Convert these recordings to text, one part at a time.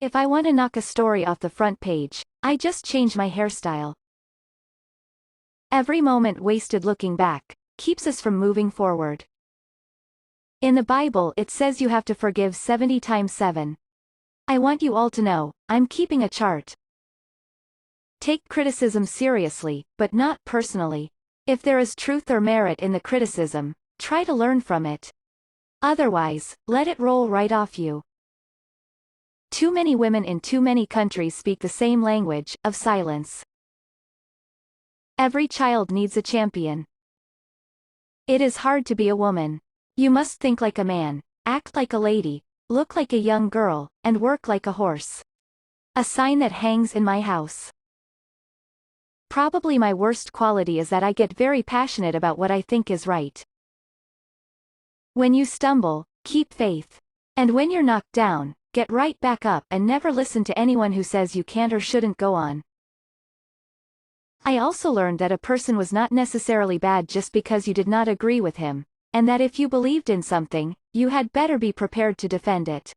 If I want to knock a story off the front page, I just change my hairstyle. Every moment wasted looking back keeps us from moving forward. In the Bible it says you have to forgive 70 times 7. I want you all to know, I'm keeping a chart. Take criticism seriously, but not personally. If there is truth or merit in the criticism, try to learn from it. Otherwise, let it roll right off you. Too many women in too many countries speak the same language, of silence. Every child needs a champion. It is hard to be a woman. You must think like a man, act like a lady, look like a young girl, and work like a horse. A sign that hangs in my house. Probably my worst quality is that I get very passionate about what I think is right. When you stumble, keep faith. And when you're knocked down, get right back up and never listen to anyone who says you can't or shouldn't go on. I also learned that a person was not necessarily bad just because you did not agree with him, and that if you believed in something, you had better be prepared to defend it.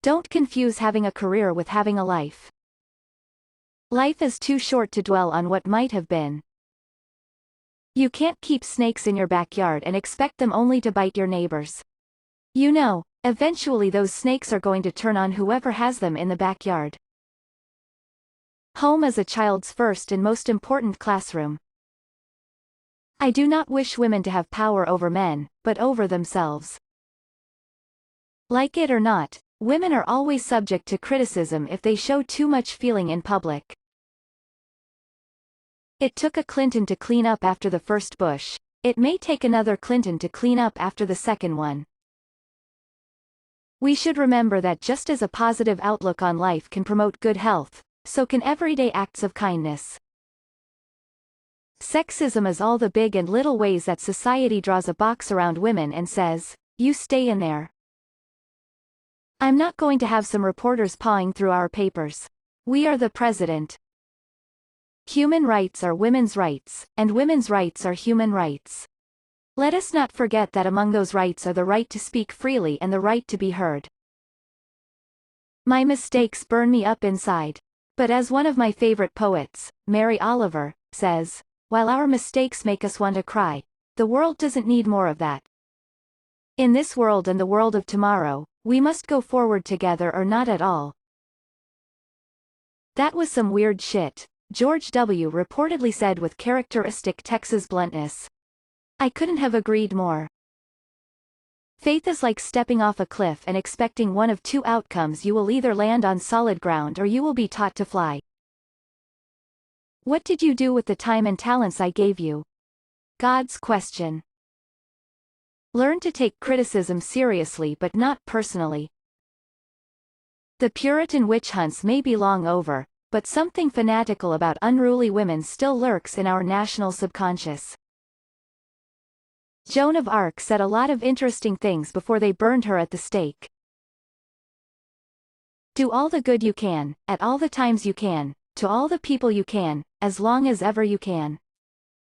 Don't confuse having a career with having a life. Life is too short to dwell on what might have been. You can't keep snakes in your backyard and expect them only to bite your neighbors. You know, eventually those snakes are going to turn on whoever has them in the backyard. Home is a child's first and most important classroom. I do not wish women to have power over men, but over themselves. Like it or not, women are always subject to criticism if they show too much feeling in public. It took a Clinton to clean up after the first Bush. It may take another Clinton to clean up after the second one. We should remember that just as a positive outlook on life can promote good health, so can everyday acts of kindness. Sexism is all the big and little ways that society draws a box around women and says, you stay in there. I'm not going to have some reporters pawing through our papers. We are the president. Human rights are women's rights, and women's rights are human rights. Let us not forget that among those rights are the right to speak freely and the right to be heard. My mistakes burn me up inside. But as one of my favorite poets, Mary Oliver, says, while our mistakes make us want to cry, the world doesn't need more of that. In this world and the world of tomorrow, we must go forward together or not at all. That was some weird shit, George W. reportedly said with characteristic Texas bluntness. I couldn't have agreed more. Faith is like stepping off a cliff and expecting one of two outcomes: you will either land on solid ground or you will be taught to fly. What did you do with the time and talents I gave you? God's question. Learn to take criticism seriously but not personally. The Puritan witch hunts may be long over, but something fanatical about unruly women still lurks in our national subconscious. Joan of Arc said a lot of interesting things before they burned her at the stake. Do all the good you can, at all the times you can, to all the people you can, as long as ever you can.